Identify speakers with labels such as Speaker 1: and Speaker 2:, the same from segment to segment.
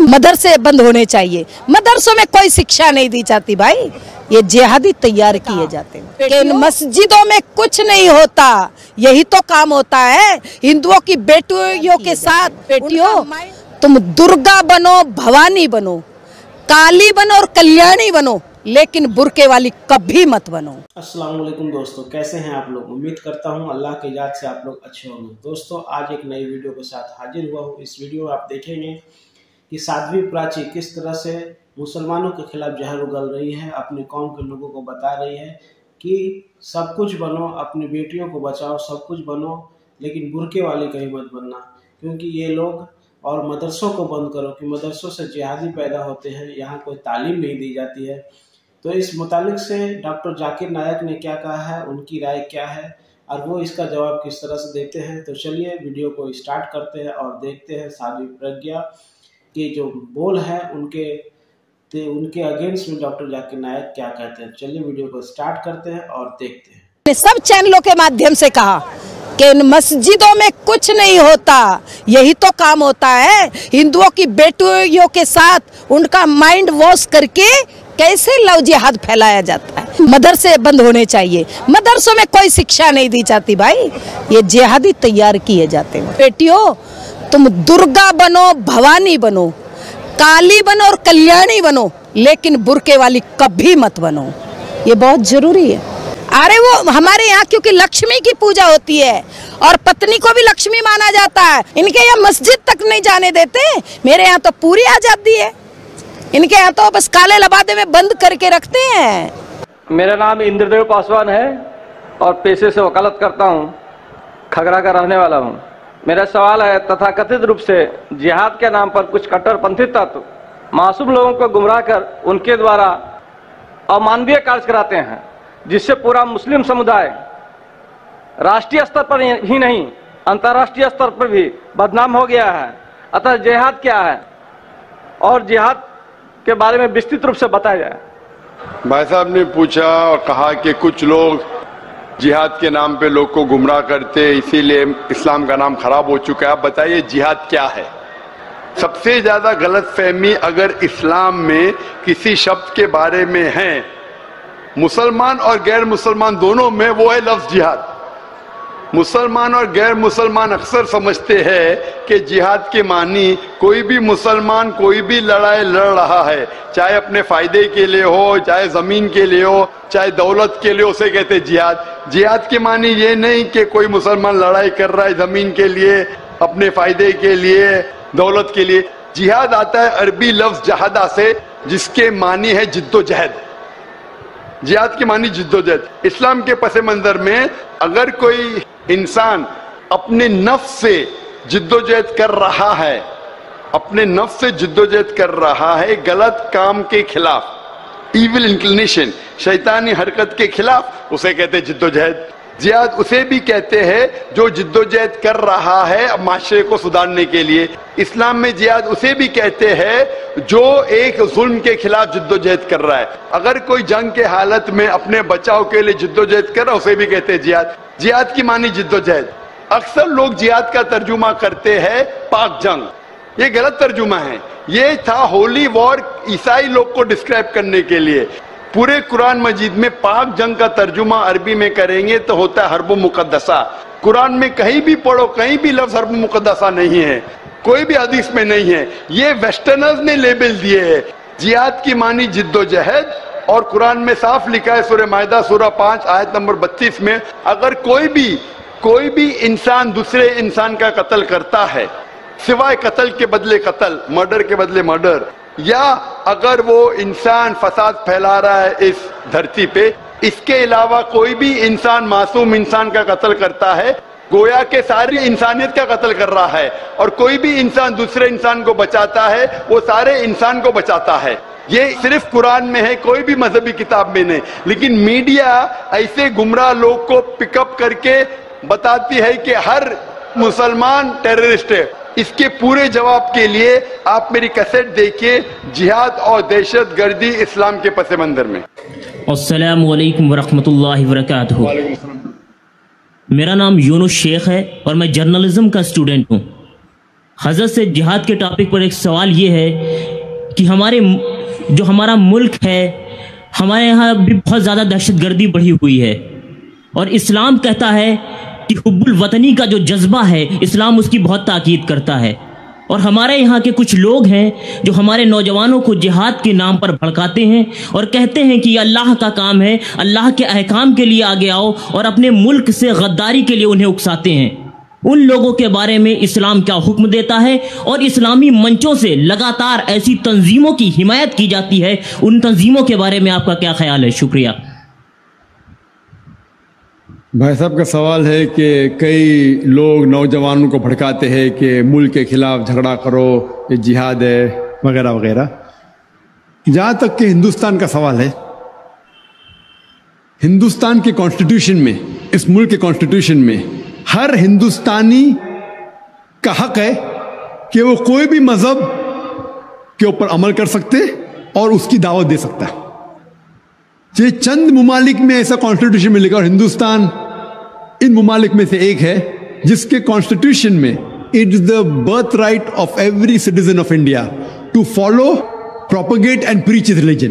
Speaker 1: मदरसे बंद होने चाहिए। मदरसों में कोई शिक्षा नहीं दी जाती भाई, ये जिहादी तैयार किए जाते हैं। इन मस्जिदों में कुछ नहीं होता, यही तो काम होता है हिंदुओं की बेटियों के साथ। बेटियों, तुम दुर्गा बनो, भवानी बनो, काली बनो और कल्याणी बनो, लेकिन बुरके वाली कभी मत बनो।
Speaker 2: अस्सलाम वालेकुम दोस्तों, कैसे हैं आप लोग। उम्मीद करता हूं अल्लाह की इजाज़त से आप लोग अच्छे होंगे। दोस्तों, आज एक नई वीडियो के साथ हाजिर हुआ हूं। इस वीडियो में आप देखेंगे कि साध्वी प्राची किस तरह से मुसलमानों के खिलाफ जहर उगल रही है, अपने कौम के लोगों को बता रही है कि सब कुछ बनो, अपनी बेटियों को बचाओ, सब कुछ बनो, लेकिन बुरके वाली कहीं मत बनना, क्योंकि ये लोग और मदरसों को बंद करो कि मदरसों से जिहादी पैदा होते हैं, यहाँ कोई तालीम नहीं दी जाती है। तो इस मुतालिक से डॉक्टर जाकिर नायक ने क्या कहा है, उनकी राय क्या है और वो इसका जवाब किस तरह से देते हैं। तो चलिए वीडियो को स्टार्ट करते हैं और देखते हैं साध्वी प्रज्ञा के जो बोल है उनके अगेंस्ट में डॉक्टर जाकिर नायक क्या कहते हैं। चलिए वीडियो को स्टार्ट करते हैं और देखते हैं।
Speaker 1: सब चैनलों के माध्यम से कहा कि इन मस्जिदों में कुछ नहीं होता, यही तो काम होता है हिंदुओं की बेटियों के साथ उनका माइंड वॉश करके कैसे लव जिहाद फैलाया जाता है। मदरसे बंद होने चाहिए, मदरसों में कोई शिक्षा नहीं दी जाती भाई, ये जिहादी तैयार किए जाते हैं। बेटियों, तुम दुर्गा बनो, भवानी बनो, काली बनो और कल्याणी बनो, लेकिन बुरके वाली कभी मत बनो, ये बहुत जरूरी है। अरे वो हमारे यहाँ क्योंकि लक्ष्मी की पूजा होती है और पत्नी को भी लक्ष्मी माना जाता है, इनके यहाँ मस्जिद तक नहीं जाने देते। मेरे यहाँ तो पूरी आजादी है, इनके यहाँ तो बस काले लबादे में बंद करके रखते हैं।
Speaker 3: मेरा नाम इंद्रदेव पासवान है और पेशे से वकालत करता हूँ, खगड़ा का रहने वाला हूँ। मेरा सवाल है, तथाकथित रूप से जिहाद के नाम पर कुछ कट्टरपंथी तत्व मासूम लोगों को गुमराह कर उनके द्वारा अमानवीय कार्य कराते हैं, जिससे पूरा मुस्लिम समुदाय राष्ट्रीय स्तर पर ही नहीं अंतर्राष्ट्रीय स्तर पर भी बदनाम हो गया है। अतः जिहाद क्या है और जिहाद के बारे में विस्तृत रूप से बताया जाए।
Speaker 4: भाई साहब ने पूछा और कहा कि कुछ लोग जिहाद के नाम पे लोग को गुमराह करते, इसीलिए इस्लाम का नाम खराब हो चुका है। आप बताइए जिहाद क्या है। सबसे ज्यादा गलतफहमी अगर इस्लाम में किसी शब्द के बारे में है, मुसलमान और गैर मुसलमान दोनों में, वो है लफ्ज जिहाद। मुसलमान और गैर मुसलमान अक्सर समझते हैं कि जिहाद के मानी कोई भी मुसलमान कोई भी लड़ाई लड़ रहा है, चाहे अपने फायदे के लिए हो, चाहे जमीन के लिए हो, चाहे दौलत के लिए, उसे कहते हैं जिहाद। जिहाद के मानी ये नहीं कि कोई मुसलमान लड़ाई कर रहा है जमीन के लिए, अपने फायदे के लिए, दौलत के लिए। जिहाद आता है अरबी लफ्ज जहादा से, जिसके मानी है जिद्दोजहद। जिहाद की मानी जिद्दोजहद। इस्लाम के पस मंजर में अगर कोई इंसान अपने नफ्स से जिद्दोजहद कर रहा है, अपने नफ्स से जिद्दोजहद कर रहा है गलत काम के खिलाफ, इविल इंक्लिनेशन, शैतानी हरकत के खिलाफ, उसे कहते हैं जिद्दोजहद। जिहाद उसे भी कहते हैं जो जिद्दोजहद कर रहा है माशरे को सुधारने के लिए। इस्लाम में जिहाद उसे भी कहते हैं जो एक जुल्म के खिलाफ जिद्दोजहद कर रहा है। अगर कोई जंग के हालत में अपने बचाव के लिए जिद्दोजहद कर रहा है, उसे भी कहते हैं जिहाद। जिहाद की मानी जिद्दोजहद। अक्सर लोग जिहाद का तर्जुमा करते हैं पाक जंग, ये गलत तर्जुमा है। ये था होली वॉर, ईसाई लोग को डिस्क्राइब करने के लिए। पूरे कुरान मजीद में पाक जंग का तर्जुमा अरबी में करेंगे तो होता है हर्ब मुकद्दसा। कुरान में कहीं भी पढ़ो, कहीं भी लफ्ज हर्ब मुकद्दसा नहीं है, कोई भी हदीस में नहीं है, ये वेस्टर्नर्स ने लेबल दिए है। जिहाद की मानी जिद्दोजहद, और कुरान में साफ लिखा है सूरह माइदा सूरह 5 आयत नंबर 32 में, अगर कोई भी इंसान दूसरे इंसान का कत्ल करता है, सिवाय कत्ल के बदले कत्ल, मर्डर के बदले मर्डर, या अगर वो इंसान फसाद फैला रहा है इस धरती पे, इसके अलावा कोई भी इंसान मासूम इंसान का कत्ल करता है, गोया के सारी इंसानियत का कत्ल कर रहा है। और कोई भी इंसान दूसरे इंसान को बचाता है, वो सारे इंसान को बचाता है। ये सिर्फ कुरान में है, कोई भी मजहबी किताब में नहीं। लेकिन मीडिया ऐसे गुमराह लोग को पिकअप करके बताती है कि हर मुसलमान टेररिस्ट है। इसके पूरे जवाब के लिए आप मेरी कैसेट देखिए, जिहाद और दहशतगर्दी इस्लाम के पस मंजर में।
Speaker 5: अस्सलामु अलैकुम वरहमतुल्लाहि वबरकातुहू। मेरा नाम यूनुस शेख है और मैं जर्नलिज्म का स्टूडेंट हूँ। حضرت سے جہاد کے ٹاپک پر ایک سوال یہ ہے کہ ہمارا ملک ہے، ہمارے یہاں بھی بہت زیادہ دہشت گردی بڑھی ہوئی ہے، اور اسلام کہتا ہے کہ حب الوطنی کا جو جذبہ ہے اسلام اس کی بہت تاکید کرتا ہے، اور ہمارے یہاں کے کچھ لوگ ہیں جو ہمارے نوجوانوں کو جہاد کے نام پر بھڑکاتے ہیں اور کہتے ہیں کہ یہ اللہ کا کام ہے، اللہ کے احکام کے لیے آگے آؤ، اور اپنے ملک سے غداری کے لیے انہیں اکساتے ہیں۔ ان لوگوں کے بارے میں اسلام کیا حکم دیتا ہے، اور اسلامی منچوں سے لگاتار ایسی تنظیموں کی حمایت کی جاتی ہے، ان تنظیموں کے بارے میں آپ کا کیا خیال ہے؟ شکریہ۔
Speaker 4: بھائی صاحب کا سوال ہے کہ کئی لوگ نوجوانوں کو بھڑکاتے ہیں کہ ملک کے خلاف جھگڑا کرو، یہ جہاد ہے وغیرہ وغیرہ۔ جہاں تک کہ ہندوستان کا سوال ہے، ہندوستان کے کانسٹیٹیوشن میں، اس ملک کے کانسٹیٹیوشن میں ہر ہندوستانی کا حق ہے کہ وہ کوئی بھی مذہب کے اوپر عمل کر سکتے اور اس کی دعوت دے سکتا ہے۔ یہ چند ممالک میں ایسا کانسٹیٹیوشن میں لکھا، اور ہندوستان ان ممالک میں سے ایک ہے جس کے کانسٹیٹیوشن میں it is the birth right of every citizen of India to follow, propagate and preach religion.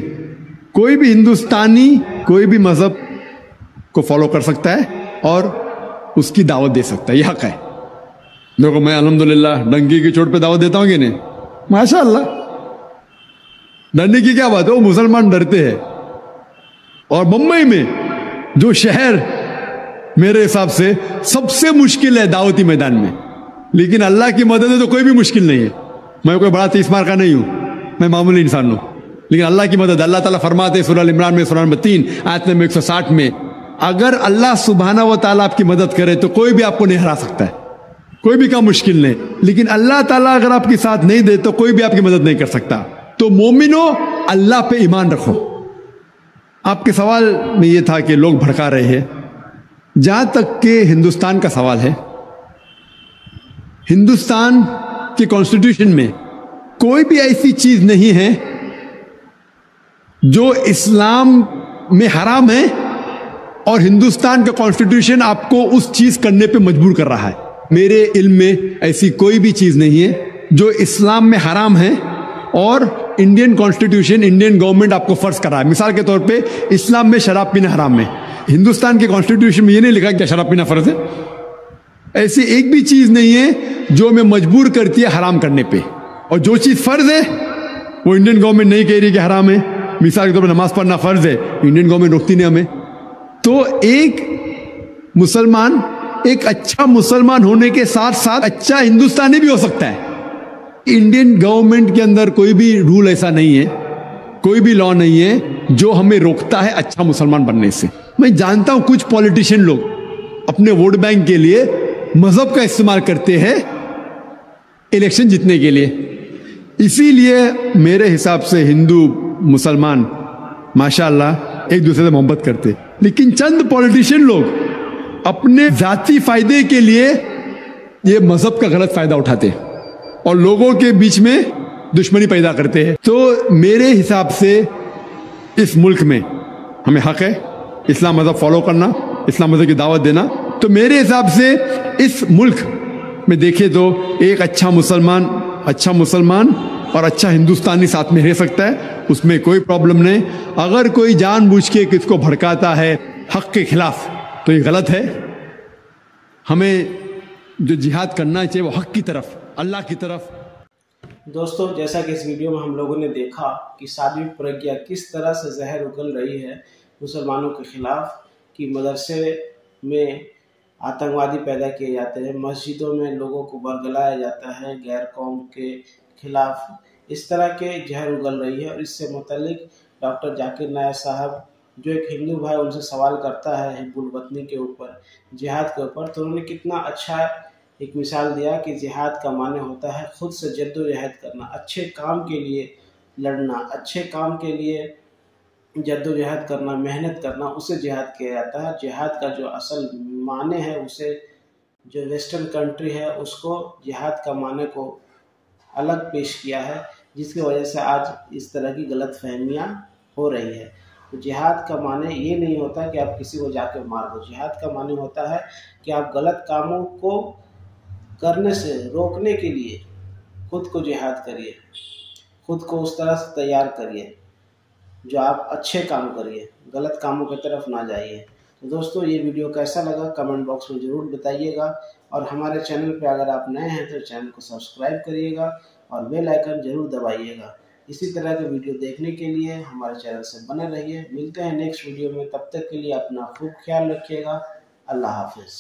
Speaker 4: کوئی بھی ہندوستانی کوئی بھی مذہب کو فالو کر سکتا ہے اور اس کی دعوت دے سکتا ہے، یہ حق ہے۔ دیکھو میں الحمدللہ ڈنکی کی چوٹ پہ دعوت دیتا ہوں کہ نہیں؟ ماشاء اللہ، ڈرنے کی کیا بات ہے، وہ مسلمان ڈرتے ہیں۔ اور بمبئی میں جو شہر میرے حساب سے سب سے مشکل ہے دعوتی میدان میں، لیکن اللہ کی مدد ہے تو کوئی بھی مشکل نہیں ہے۔ میں کوئی بڑا تیس مار کا نہیں ہوں، میں معمولی انسان ہوں، لیکن اللہ کی مدد، اللہ تعالیٰ فرماتے ہیں سورہ عمران میں، سورہ نمبر 3 آیت نمبر 160 میں، اگر اللہ سبحانہ و تعالیٰ آپ کی مدد کرے تو کوئی بھی آپ کو نہیں ہرا سکتا ہے، کوئی بھی کام مشکل نہیں، لیکن اللہ تعالیٰ اگر آپ کے ساتھ نہیں دے تو کوئی بھی آپ کی مدد نہیں کر سکتا۔ تو مومنو، اللہ پہ ایمان رکھو۔ آپ کے سوال میں یہ تھا کہ لوگ بھڑکا رہے ہیں۔ جہاں تک کہ ہندوستان کا سوال ہے، ہندوستان کے کانسٹیٹیوشن میں کوئی بھی ایسی چیز نہیں ہے جو اسلام میں حرام ہے، اور ہندوستان کا کانسٹیٹیوشن آپ کو اس چیز کرنے پہ مجبور کر رہا ہے۔ میرے علم میں ایسی کوئی بھی چیز نہیں ہے جو اسلام میں حرام ہے اور انڈین کانسٹیٹیوشن، انڈین گورنمنٹ آپ کو فرض کر رہا ہے۔ مثال کے طور پہ اسلام میں شراب پینا حرام ہے، ہندوستان کے کانسٹیٹیوشن میں یہ نہیں لکھا کہ شراب پینا فرض ہے۔ ایسی ایک بھی چیز نہیں ہے جو ہمیں مجبور کرتی ہے حرام کرنے پہ، اور جو چیز فرض ہے وہ انڈین گورنمنٹ نہیں کہہ رہی کہ حرام ہے۔ مثال کے طور پہ نماز پڑھنا فرض ہے، انڈین گورنمنٹ روکتی نہیں ہمیں۔ تو ایک مسلمان ایک اچھا مسلمان ہونے کے ساتھ ساتھ اچھا ہندوستانی بھی ہو سکتا ہے۔ انڈین گورنمنٹ کے اندر کوئی بھی رول ایسا نہیں ہے، کوئی بھی لا نہیں ہے جو ہمیں روکتا ہے اچھا مسلمان بننے سے۔ میں جانتا ہوں کچھ پولیٹیشین لوگ اپنے ووٹ بینک کے لیے مذہب کا استعمال کرتے ہیں الیکشن جیتنے کے لیے، اسی لیے میرے حساب سے ہندو مسلمان ماشاءاللہ ایک دوسرے سے محبت کرتے، لیکن چند پولیٹیشین لوگ اپنے ذاتی فائدے کے لیے یہ مذہب کا غلط فائدہ اٹھاتے اور لوگوں کے بیچ میں دشمنی پیدا کرتے ہیں۔ تو میرے حساب سے اس ملک میں ہمیں حق ہے اسلام مذہب فالو کرنا، اسلام مذہب کی دعوت دینا۔ تو میرے حساب سے اس ملک میں دیکھیں تو ایک اچھا مسلمان اور اچھا ہندوستانی ساتھ میں رہ سکتا ہے، اس میں کوئی پرابلم نہیں۔ اگر کوئی جان بوجھ کے کس کو بھڑکاتا ہے حق کے خلاف تو یہ غلط ہے۔ ہمیں جو جہاد کرنا چاہیے وہ حق کی طرف، اللہ کی طرف۔
Speaker 2: دوستو، جیسا کہ اس ویڈیو میں ہم لوگوں نے دیکھا کہ سادھوی پرگیہ کس طرح سے زہر اگل رہی ہے مسلمانوں کے خلاف، کہ مدرسے میں آتنکوادی پیدا کیے جاتے ہیں، مسجدوں میں لوگوں کو برگلایا جاتا ہے غیر قوم کے خلاف، اس طرح کے زہر اگل رہی ہے۔ اور اس سے متعلق ڈاکٹر ذاکر نائک صاحب جو ایک ہندو بھائی ان سے سوال کرتا ہے حب الوطنی کے اوپر، جہاد کے اوپر، تو انہوں نے کتنا اچھا ایک مثال دیا کہ جہاد کا معنی ہوتا ہے خود سے جد و جہد کرنا، اچھے کام کے لیے لڑنا، اچھے کام کے لیے جد و جہد کرنا، محنت کرنا، اسے جہاد کیا جاتا ہے۔ جہاد کا جو اصل معنی ہے، اسے جو ویسٹرن کنٹری ہے اس کو جہاد کا معنی کو الگ پیش کیا ہے، جس کی وجہ سے آج اس طرح کی غلط فہمیاں ہو رہی ہے۔ جہاد کا معنی یہ نہیں ہوتا کہ آپ کسی کو جا کے مار دو، جہاد کا معنی ہوتا ہے کہ آپ غلط کاموں کو کرنے سے روکنے کے لیے खुद को जिहाद करिए, खुद को उस तरह से तैयार करिए जो आप अच्छे काम करिए, गलत कामों की तरफ ना जाइए। तो दोस्तों ये वीडियो कैसा लगा कमेंट बॉक्स में ज़रूर बताइएगा, और हमारे चैनल पे अगर आप नए हैं तो चैनल को सब्सक्राइब करिएगा और बेल आइकन जरूर दबाइएगा। इसी तरह के वीडियो देखने के लिए हमारे चैनल से बने रहिए। मिलते हैं नेक्स्ट वीडियो में, तब तक के लिए अपना खूब ख्याल रखिएगा। अल्लाह हाफिज़।